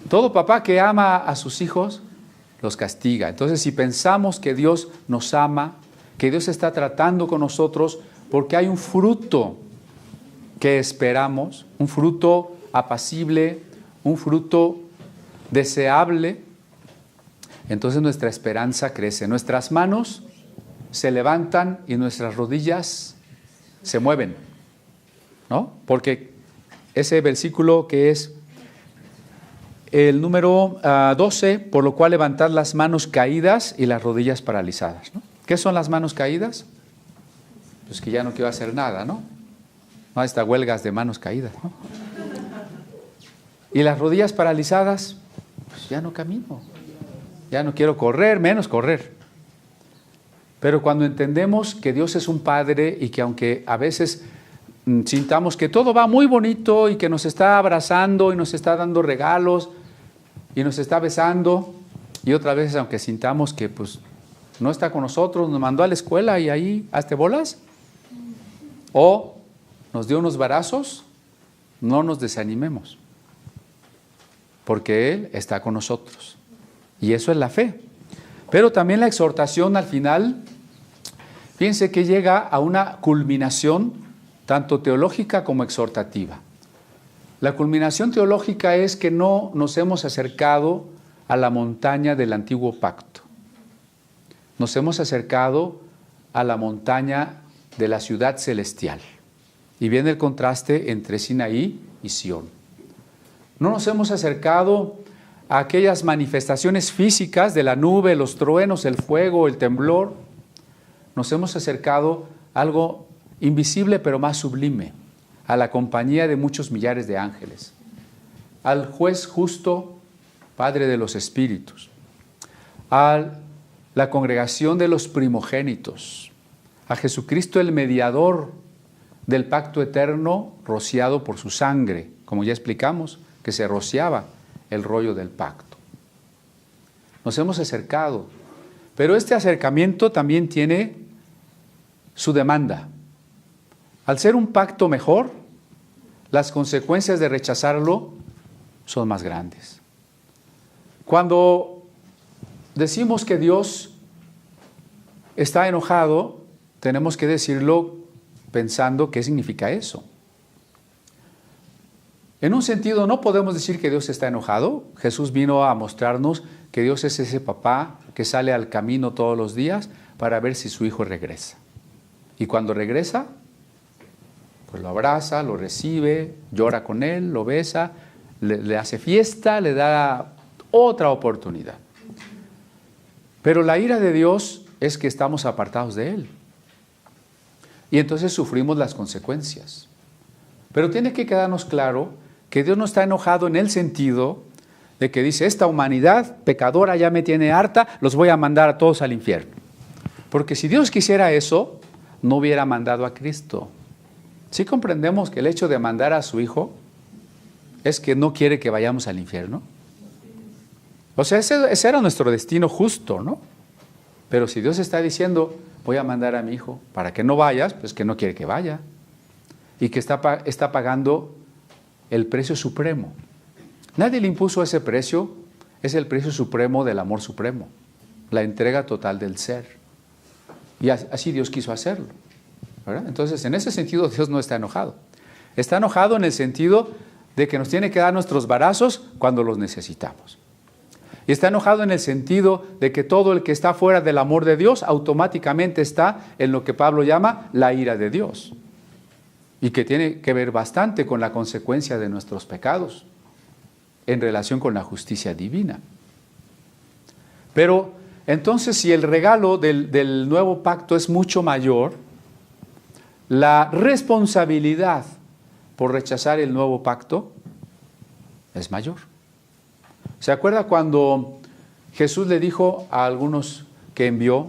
Speaker 1: Todo papá que ama a sus hijos los castiga. Entonces, si pensamos que Dios nos ama, que Dios está tratando con nosotros, porque hay un fruto que esperamos, un fruto apacible, un fruto deseable, entonces nuestra esperanza crece. Nuestras manos se levantan y nuestras rodillas se mueven, ¿no? Porque ese versículo que es el número 12, por lo cual levantad las manos caídas y las rodillas paralizadas, ¿no? ¿Qué son las manos caídas? Pues que ya no quiero hacer nada, ¿no? No, hay estas huelgas de manos caídas, ¿no? Y las rodillas paralizadas, pues ya no camino, ya no quiero correr, menos correr. Pero cuando entendemos que Dios es un Padre y que aunque a veces sintamos que todo va muy bonito y que nos está abrazando y nos está dando regalos y nos está besando, y otras veces aunque sintamos que pues no está con nosotros, nos mandó a la escuela y ahí hazte bolas, o nos dio unos varazos, no nos desanimemos, porque Él está con nosotros. Y eso es la fe. Pero también la exhortación al final, fíjense que llega a una culminación tanto teológica como exhortativa. La culminación teológica es que no nos hemos acercado a la montaña del antiguo pacto. Nos hemos acercado a la montaña de la ciudad celestial. Y viene el contraste entre Sinaí y Sión. No nos hemos acercado a aquellas manifestaciones físicas de la nube, los truenos, el fuego, el temblor. Nos hemos acercado a algo invisible pero más sublime, a la compañía de muchos millares de ángeles, al juez justo, Padre de los espíritus, a la congregación de los primogénitos, a Jesucristo el mediador del pacto eterno rociado por su sangre, como ya explicamos, que se rociaba el rollo del pacto. Nos hemos acercado, pero este acercamiento también tiene su demanda. Al ser un pacto mejor, las consecuencias de rechazarlo son más grandes. Cuando decimos que Dios está enojado, tenemos que decirlo pensando qué significa eso. En un sentido, no podemos decir que Dios está enojado. Jesús vino a mostrarnos que Dios es ese papá que sale al camino todos los días para ver si su hijo regresa. Y cuando regresa, pues lo abraza, lo recibe, llora con él, lo besa, le hace fiesta, le da otra oportunidad. Pero la ira de Dios es que estamos apartados de Él. Y entonces sufrimos las consecuencias. Pero tiene que quedarnos claro que Dios no está enojado en el sentido de que dice, esta humanidad pecadora ya me tiene harta, los voy a mandar a todos al infierno. Porque si Dios quisiera eso, no hubiera mandado a Cristo. ¿Sí comprendemos que el hecho de mandar a su Hijo es que no quiere que vayamos al infierno? O sea, ese era nuestro destino justo, ¿no? Pero si Dios está diciendo, voy a mandar a mi Hijo para que no vayas, pues que no quiere que vaya. Y que está pagando el precio supremo. Nadie le impuso ese precio, es el precio supremo del amor supremo, la entrega total del ser. Y así Dios quiso hacerlo, ¿verdad? Entonces, en ese sentido, Dios no está enojado. Está enojado en el sentido de que nos tiene que dar nuestros varazos cuando los necesitamos. Y está enojado en el sentido de que todo el que está fuera del amor de Dios automáticamente está en lo que Pablo llama la ira de Dios. Y que tiene que ver bastante con la consecuencia de nuestros pecados en relación con la justicia divina. Pero entonces, si el regalo del nuevo pacto es mucho mayor, la responsabilidad por rechazar el nuevo pacto es mayor. ¿Se acuerda cuando Jesús le dijo a algunos que envió,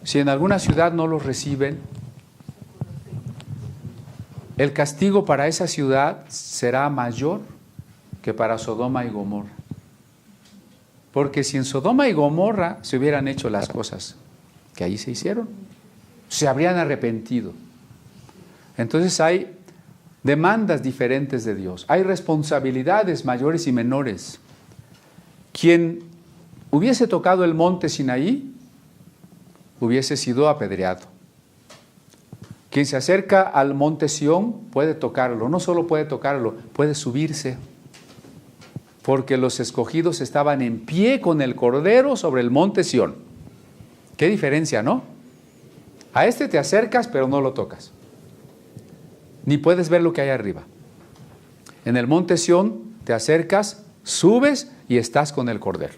Speaker 1: si en alguna ciudad no los reciben, el castigo para esa ciudad será mayor que para Sodoma y Gomorra? Porque si en Sodoma y Gomorra se hubieran hecho las cosas que allí se hicieron, se habrían arrepentido. Entonces hay demandas diferentes de Dios, hay responsabilidades mayores y menores. Quien hubiese tocado el monte Sinaí hubiese sido apedreado. Quien se acerca al monte Sión puede tocarlo, no solo puede tocarlo, puede subirse. Porque los escogidos estaban en pie con el Cordero sobre el monte Sión. Qué diferencia, ¿no? A este te acercas, pero no lo tocas. Ni puedes ver lo que hay arriba. En el monte Sión te acercas, subes y estás con el Cordero.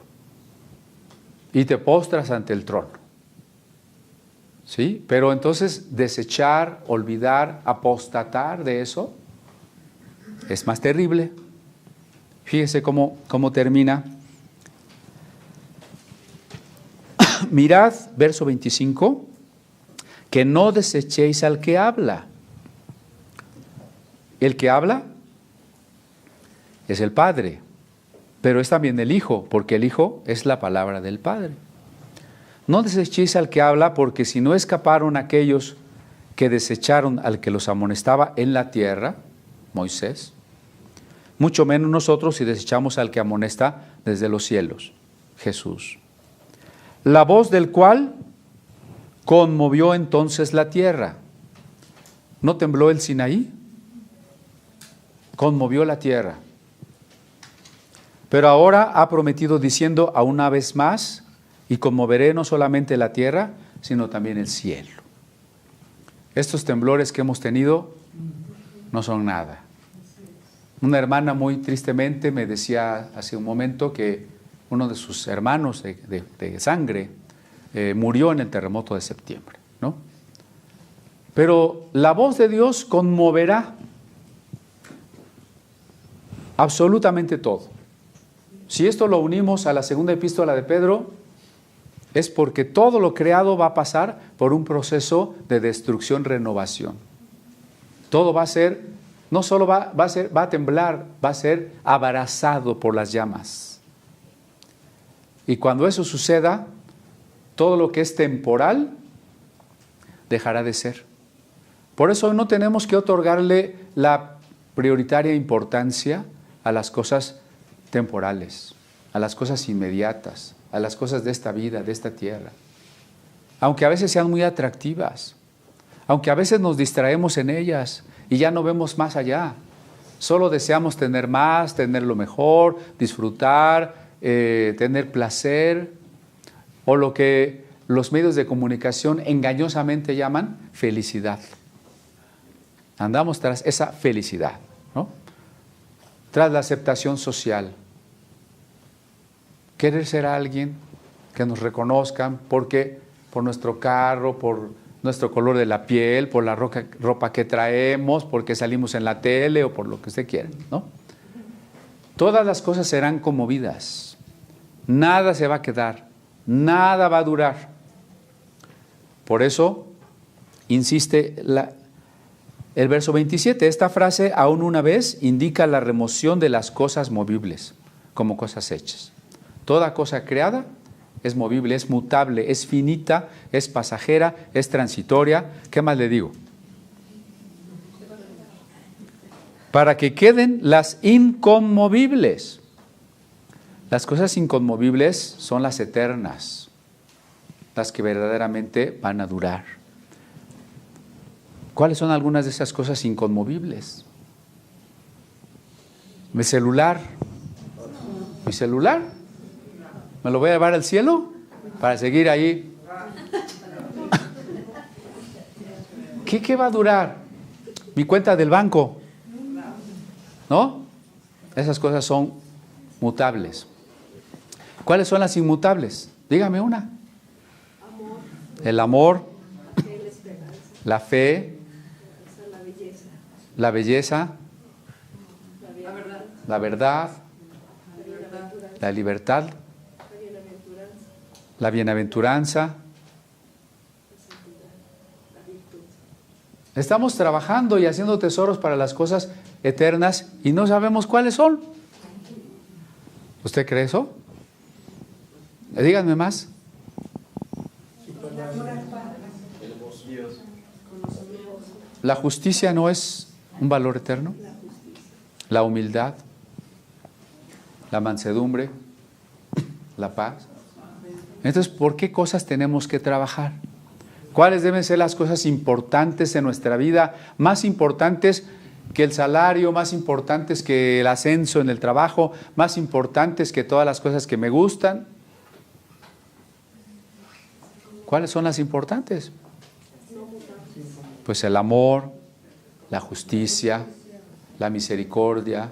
Speaker 1: Y te postras ante el trono. ¿Sí? Pero entonces desechar, olvidar, apostatar de eso es más terrible. Fíjese cómo termina. Mirad, verso 25, que no desechéis al que habla. El que habla es el Padre, pero es también el Hijo, porque el Hijo es la palabra del Padre. No desechéis al que habla, porque si no escaparon aquellos que desecharon al que los amonestaba en la tierra, Moisés, mucho menos nosotros si desechamos al que amonesta desde los cielos, Jesús. La voz del cual conmovió entonces la tierra. ¿No tembló el Sinaí? Conmovió la tierra. Pero ahora ha prometido diciendo a una vez más, y conmoveré no solamente la tierra, sino también el cielo. Estos temblores que hemos tenido no son nada. Una hermana muy tristemente me decía hace un momento que uno de sus hermanos de sangre murió en el terremoto de septiembre, ¿no? Pero la voz de Dios conmoverá absolutamente todo. Si esto lo unimos a la segunda epístola de Pedro, es porque todo lo creado va a pasar por un proceso de destrucción, renovación. Todo va a ser, no solo va a temblar, va a ser abrazado por las llamas. Y cuando eso suceda, todo lo que es temporal dejará de ser. Por eso no tenemos que otorgarle la prioritaria importancia a las cosas temporales, a las cosas inmediatas, a las cosas de esta vida, de esta tierra. Aunque a veces sean muy atractivas, aunque a veces nos distraemos en ellas y ya no vemos más allá. Solo deseamos tener más, tener lo mejor, disfrutar, tener placer, o lo que los medios de comunicación engañosamente llaman felicidad. Andamos tras esa felicidad, ¿no? Tras la aceptación social. Querer ser alguien, que nos reconozcan, porque por nuestro carro, por nuestro color de la piel, por la ropa que traemos, porque salimos en la tele o por lo que usted quiera, ¿no? Todas las cosas serán conmovidas. Nada se va a quedar, nada va a durar. Por eso, insiste el verso 27, esta frase aún una vez indica la remoción de las cosas movibles como cosas hechas. Toda cosa creada es movible, es mutable, es finita, es pasajera, es transitoria. ¿Qué más le digo? Para que queden las inconmovibles. Las cosas inconmovibles son las eternas, las que verdaderamente van a durar. ¿Cuáles son algunas de esas cosas inconmovibles? Mi celular. ¿Me lo voy a llevar al cielo? Para seguir ahí. ¿Qué va a durar? Mi cuenta del banco. ¿No? Esas cosas son mutables. ¿Cuáles son las inmutables? Dígame una. El amor, la fe, la belleza, la verdad, la libertad, la bienaventuranza. Estamos trabajando y haciendo tesoros para las cosas eternas y no sabemos cuáles son. ¿Usted cree eso? Díganme más. ¿La justicia no es un valor eterno? ¿La humildad? ¿La mansedumbre? ¿La paz? Entonces, ¿por qué cosas tenemos que trabajar? ¿Cuáles deben ser las cosas importantes en nuestra vida? Más importantes que el salario, más importantes que el ascenso en el trabajo, más importantes que todas las cosas que me gustan. ¿Cuáles son las importantes? Pues el amor, la justicia, la misericordia,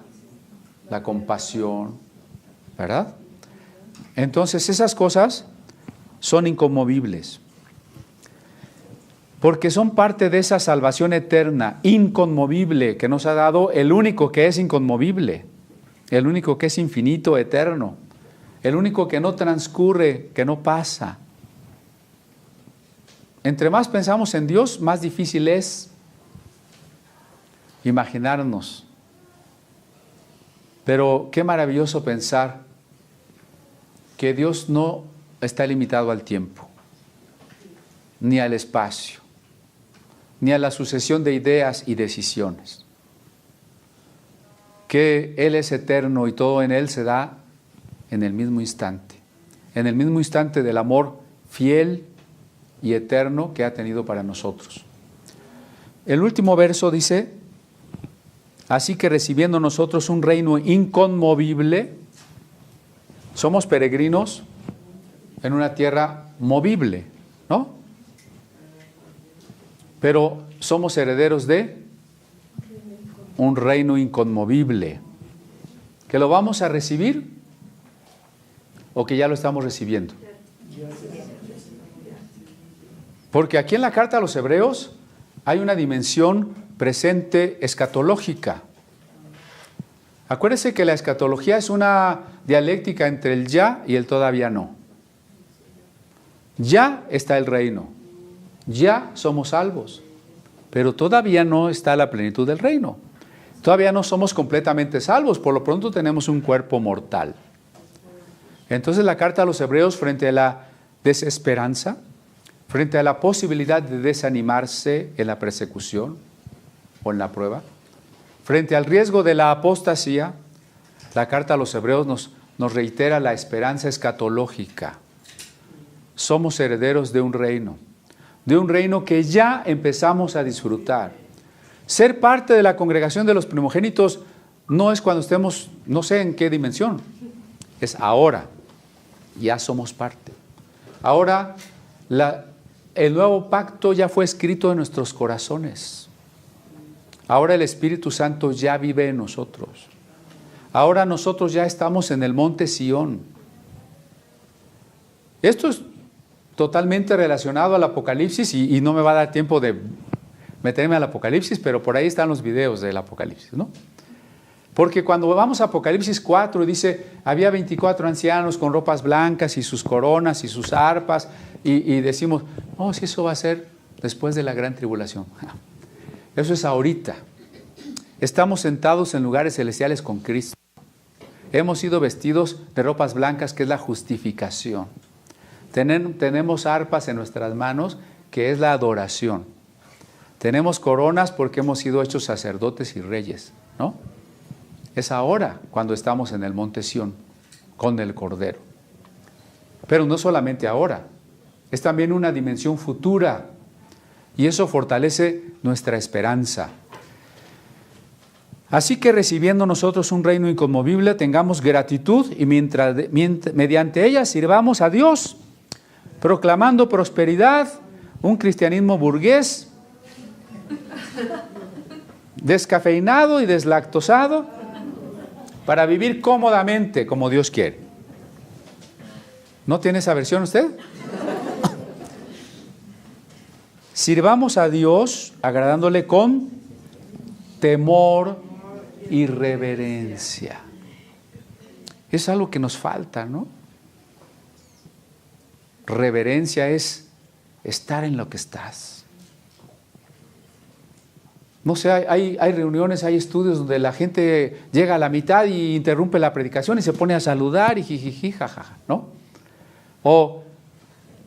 Speaker 1: la compasión, ¿verdad? Entonces esas cosas son inconmovibles, porque son parte de esa salvación eterna, inconmovible, que nos ha dado el único que es inconmovible, el único que es infinito, eterno, el único que no transcurre, que no pasa. Entre más pensamos en Dios, más difícil es imaginarnos. Pero qué maravilloso pensar que Dios no está limitado al tiempo, ni al espacio, ni a la sucesión de ideas y decisiones. Que Él es eterno y todo en Él se da en el mismo instante del amor fiel y eterno que ha tenido para nosotros. El último verso dice: así que recibiendo nosotros un reino inconmovible, somos peregrinos en una tierra movible, ¿no? Pero somos herederos de un reino inconmovible, que lo vamos a recibir o que ya lo estamos recibiendo. Porque aquí en la carta a los Hebreos hay una dimensión presente escatológica. Acuérdense que la escatología es una dialéctica entre el ya y el todavía no. Ya está el reino, ya somos salvos, pero todavía no está la plenitud del reino. Todavía no somos completamente salvos, por lo pronto tenemos un cuerpo mortal. Entonces la carta a los Hebreos, frente a la desesperanza, frente a la posibilidad de desanimarse en la persecución o en la prueba, frente al riesgo de la apostasía, la carta a los Hebreos nos reitera la esperanza escatológica. Somos herederos de un reino que ya empezamos a disfrutar. Ser parte de la congregación de los primogénitos no es cuando estemos, no sé en qué dimensión, es ahora, ya somos parte. Ahora el nuevo pacto ya fue escrito en nuestros corazones. Ahora el Espíritu Santo ya vive en nosotros. Ahora nosotros ya estamos en el monte Sión. Esto es totalmente relacionado al Apocalipsis y no me va a dar tiempo de meterme al Apocalipsis, pero por ahí están los videos del Apocalipsis, ¿no? Porque cuando vamos a Apocalipsis 4, dice, había 24 ancianos con ropas blancas y sus coronas y sus arpas, y decimos, oh, si eso va a ser después de la gran tribulación. Eso es ahorita. Estamos sentados en lugares celestiales con Cristo. Hemos sido vestidos de ropas blancas, que es la justificación. Tenemos arpas en nuestras manos, que es la adoración. Tenemos coronas porque hemos sido hechos sacerdotes y reyes, ¿no? Es ahora cuando estamos en el monte Sión con el Cordero. Pero no solamente ahora, es también una dimensión futura y eso fortalece nuestra esperanza. Así que recibiendo nosotros un reino inconmovible, tengamos gratitud y mediante ella sirvamos a Dios, proclamando prosperidad, un cristianismo burgués, descafeinado y deslactosado, para vivir cómodamente como Dios quiere. ¿No tiene esa versión usted? Sirvamos a Dios agradándole con temor y reverencia. Es algo que nos falta, ¿no? Reverencia es estar en lo que estás. No sé, hay reuniones, hay estudios donde la gente llega a la mitad y interrumpe la predicación y se pone a saludar y jijiji, jajaja, ¿no? O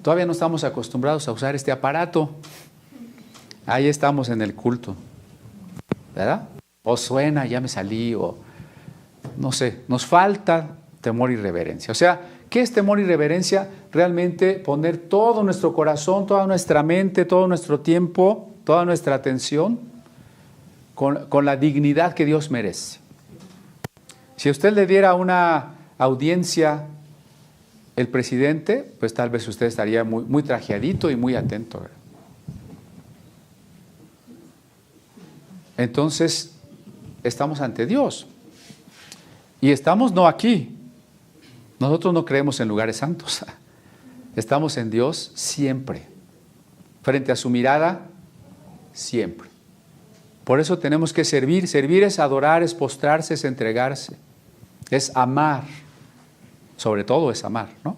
Speaker 1: todavía no estamos acostumbrados a usar este aparato. Ahí estamos en el culto, ¿verdad? O suena, ya me salí, o no sé, nos falta temor y reverencia. O sea, ¿qué es temor y reverencia? Realmente poner todo nuestro corazón, toda nuestra mente, todo nuestro tiempo, toda nuestra atención con la dignidad que Dios merece. Si usted le diera una audiencia el presidente, pues tal vez usted estaría muy, muy trajeadito y muy atento, ¿verdad? Entonces, estamos ante Dios. Y estamos no aquí. Nosotros no creemos en lugares santos. Estamos en Dios siempre. Frente a su mirada, siempre. Por eso tenemos que servir. Servir es adorar, es postrarse, es entregarse. Es amar. Sobre todo es amar, ¿no?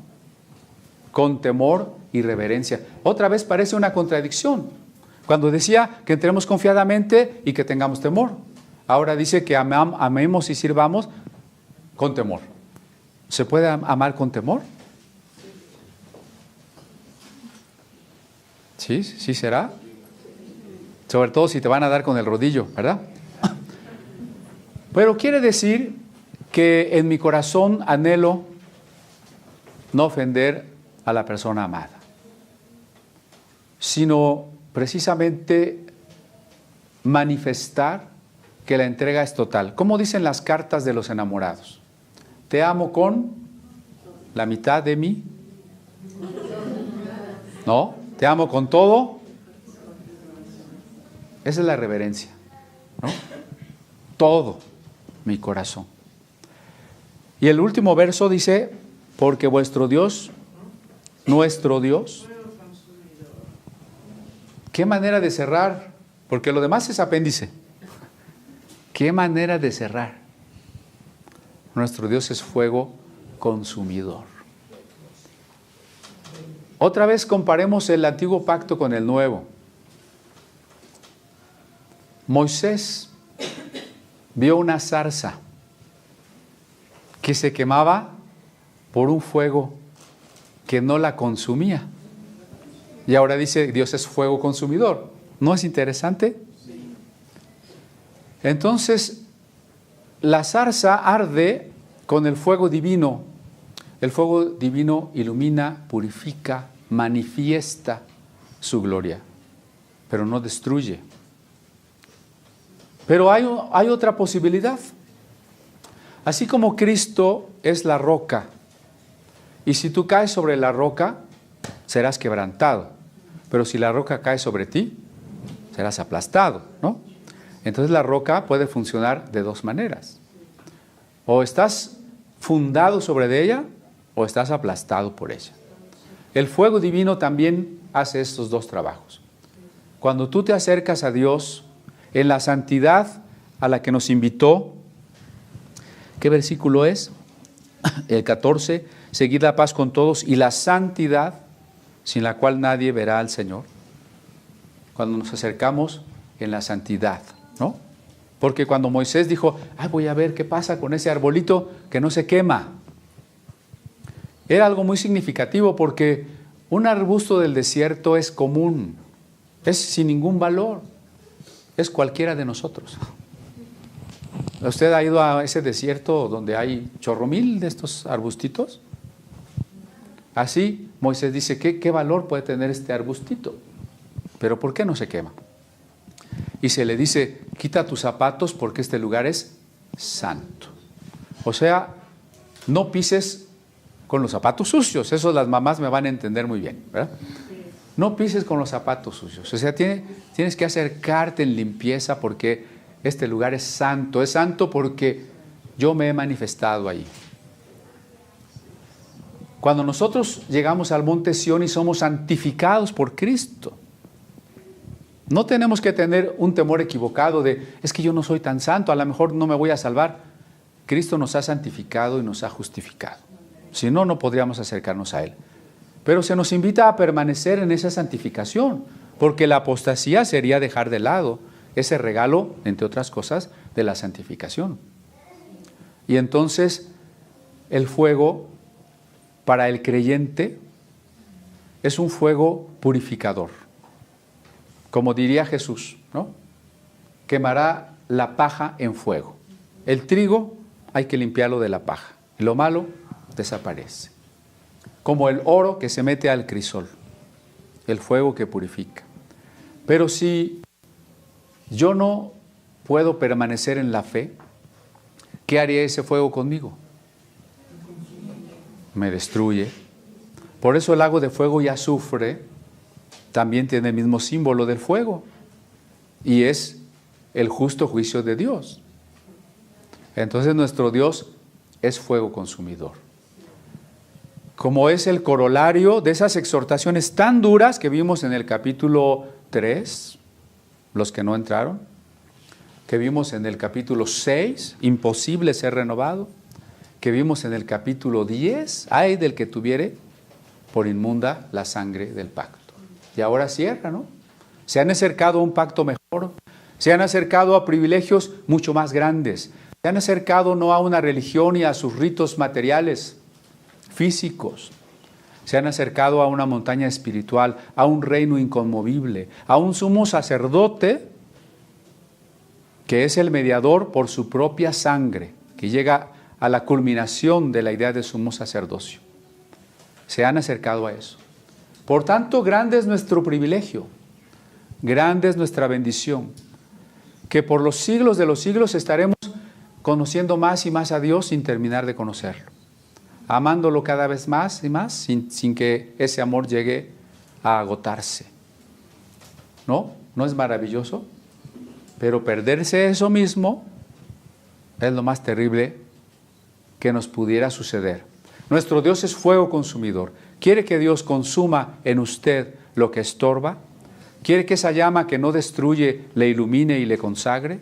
Speaker 1: Con temor y reverencia. Otra vez parece una contradicción. Cuando decía que entremos confiadamente y que tengamos temor. Ahora dice que amemos y sirvamos con temor. ¿Se puede amar con temor? ¿Sí? ¿Sí será? Sobre todo si te van a dar con el rodillo, ¿verdad? Pero quiere decir que en mi corazón anhelo no ofender a la persona amada, sino precisamente manifestar que la entrega es total. ¿Cómo dicen las cartas de los enamorados? Te amo con la mitad de mí. ¿No? Te amo con todo. Esa es la reverencia, ¿no? Todo mi corazón. Y el último verso dice, porque vuestro Dios, nuestro Dios. ¿Qué manera de cerrar? Porque lo demás es apéndice. ¿Qué manera de cerrar? Nuestro Dios es fuego consumidor. Otra vez comparemos el antiguo pacto con el nuevo. Moisés vio una zarza que se quemaba por un fuego que no la consumía. Y ahora dice, Dios es fuego consumidor. ¿No es interesante? Entonces, la zarza arde con el fuego divino. El fuego divino ilumina, purifica, manifiesta su gloria, pero no destruye. Pero hay otra posibilidad. Así como Cristo es la roca, y si tú caes sobre la roca, serás quebrantado. Pero si la roca cae sobre ti, serás aplastado, ¿no? Entonces la roca puede funcionar de dos maneras. O estás fundado sobre ella, o estás aplastado por ella. El fuego divino también hace estos dos trabajos. Cuando tú te acercas a Dios en la santidad a la que nos invitó, ¿qué versículo es? El 14, seguid la paz con todos y la santidad, sin la cual nadie verá al Señor. Cuando nos acercamos en la santidad, ¿no? Porque cuando Moisés dijo, voy a ver qué pasa con ese arbolito que no se quema, era algo muy significativo porque un arbusto del desierto es común, es sin ningún valor, es cualquiera de nosotros. ¿Usted ha ido a ese desierto donde hay chorromil de estos arbustitos? Así Moisés dice, ¿qué valor puede tener este arbustito? Pero ¿por qué no se quema? Y se le dice, quita tus zapatos porque este lugar es santo. O sea, no pises con los zapatos sucios. Eso las mamás me van a entender muy bien, ¿verdad? No pises con los zapatos sucios. O sea, tienes que acercarte en limpieza porque este lugar es santo. Es santo porque yo me he manifestado ahí. Cuando nosotros llegamos al monte Sión y somos santificados por Cristo, no tenemos que tener un temor equivocado de, es que yo no soy tan santo, a lo mejor no me voy a salvar. Cristo nos ha santificado y nos ha justificado. Si no, no podríamos acercarnos a Él. Pero se nos invita a permanecer en esa santificación, porque la apostasía sería dejar de lado ese regalo, entre otras cosas, de la santificación. Y entonces, el fuego para el creyente es un fuego purificador. Como diría Jesús, ¿no? Quemará la paja en fuego. El trigo hay que limpiarlo de la paja. Y lo malo desaparece. Como el oro que se mete al crisol. El fuego que purifica. Pero si yo no puedo permanecer en la fe, ¿qué haría ese fuego conmigo? Me destruye. Por eso el lago de fuego y azufre también tiene el mismo símbolo del fuego. Y es el justo juicio de Dios. Entonces nuestro Dios es fuego consumidor. Como es el corolario de esas exhortaciones tan duras que vimos en el capítulo 3, los que no entraron, que vimos en el capítulo 6, imposible ser renovado, que vimos en el capítulo 10, ay del que tuviere por inmunda la sangre del pacto. Y ahora cierra, ¿no? Se han acercado a un pacto mejor, se han acercado a privilegios mucho más grandes, se han acercado no a una religión y a sus ritos materiales, físicos, se han acercado a una montaña espiritual, a un reino inconmovible, a un sumo sacerdote que es el mediador por su propia sangre, que llega a la culminación de la idea de sumo sacerdocio. Se han acercado a eso. Por tanto, grande es nuestro privilegio, grande es nuestra bendición, que por los siglos de los siglos estaremos conociendo más y más a Dios sin terminar de conocerlo, amándolo cada vez más y más sin que ese amor llegue a agotarse. ¿No? ¿No es maravilloso? Pero perderse eso mismo es lo más terrible que nos pudiera suceder. Nuestro Dios es fuego consumidor. ¿Quiere que Dios consuma en usted lo que estorba? ¿Quiere que esa llama que no destruye le ilumine y le consagre?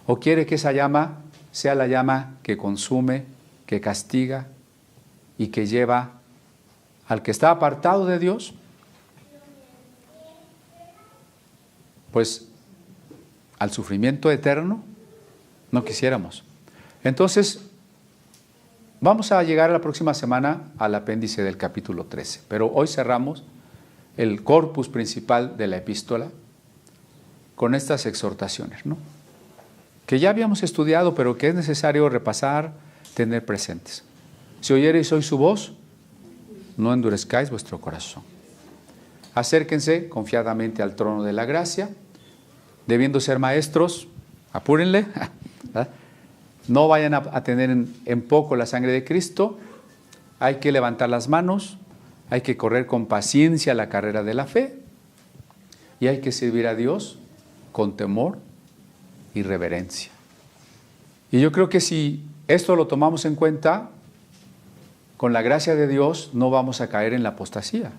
Speaker 1: ¿O quiere que esa llama sea la llama que consume, que castiga y que lleva al que está apartado de Dios? Pues al sufrimiento eterno no quisiéramos. Entonces, vamos a llegar la próxima semana al apéndice del capítulo 13, pero hoy cerramos el corpus principal de la epístola con estas exhortaciones, ¿no? Que ya habíamos estudiado, pero que es necesario repasar, tener presentes. Si oyereis hoy su voz, no endurezcáis vuestro corazón. Acérquense confiadamente al trono de la gracia, debiendo ser maestros, apúrenle, ¿verdad? No vayan a tener en poco la sangre de Cristo, hay que levantar las manos, hay que correr con paciencia la carrera de la fe y hay que servir a Dios con temor y reverencia. Y yo creo que si esto lo tomamos en cuenta, con la gracia de Dios no vamos a caer en la apostasía,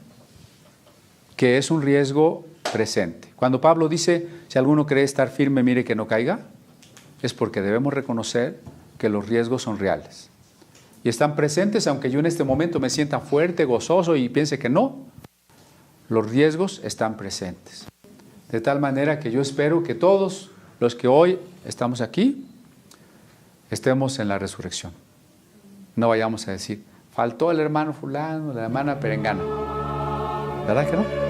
Speaker 1: que es un riesgo presente. Cuando Pablo dice, si alguno cree estar firme, mire que no caiga, es porque debemos reconocer que los riesgos son reales. Y están presentes, aunque yo en este momento me sienta fuerte, gozoso y piense que no, los riesgos están presentes. De tal manera que yo espero que todos los que hoy estamos aquí, estemos en la resurrección. No vayamos a decir, faltó el hermano fulano, la hermana perengana. ¿Verdad que no?